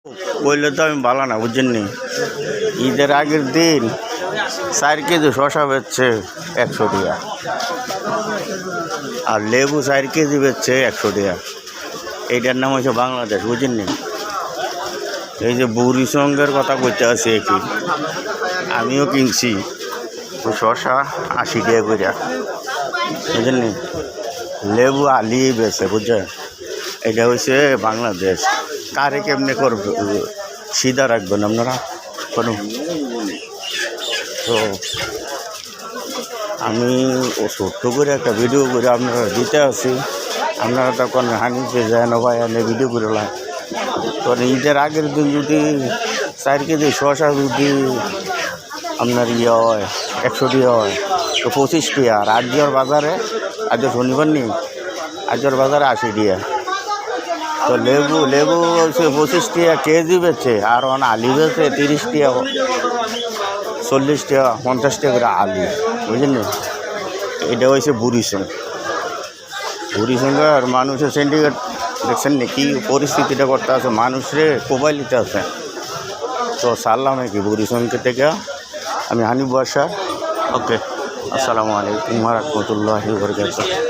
বললে তো আমি ভালো না, বুঝছেন নি। ঈদের আগের দিন 4 কেজি শশা বেচছে 100 টাকা, আর লেবু 4 কেজি বেচছে 100 টাকা। এইটার নাম হচ্ছে বাংলাদেশ, বুঝছেন নি। এই যে বুড়ি সঙ্গের কথা কইতে আছে কি, আমিও কিনছি শশা 80 টাকা করে, বুঝছেন নি। লেবু আলি বেছে, বুঝছেন। এটা হচ্ছে বাংলাদেশ। কারে কেমনে করবে সিধা রাখবেন আপনারা কোনো। তো আমি ছোট্ট করে একটা ভিডিও করে আপনারা দিতে আসি, আপনারা তখন হানিতে যেন ভাই এনে ভিডিও করে লাগ। তখন ঈদের আগের দিন যদি 4 কেজি শশা যদি আপনার ইয়ে হয় 100 টাকা হয়, তো 25 টাকা। আর আজকের বাজারে, আজ শনিবার নেই, আজকের বাজারে 80 টাকা। তো লেবু হচ্ছে 25 টাকা কেজি বেচছে, আর আলি বেচে 30 টাকা, 40 টাকা, 50 টাকা করে আলি, বুঝলেন না। এটা হয়েছে বুড়িসঙ্গে আর মানুষের সিন্ডিকেট দেখছেন না কি পরিস্থিতিটা করতে আছে, মানুষরে কোবাই নিতে আছে। তো সারলাম কি বুড়িসঙ্গে থেকে আমি হানিফ বাদশা। ওকে, আসসালামু আলাইকুম ওয়া রাহমাতুল্লাহি ওয়া বারাকাতুহু।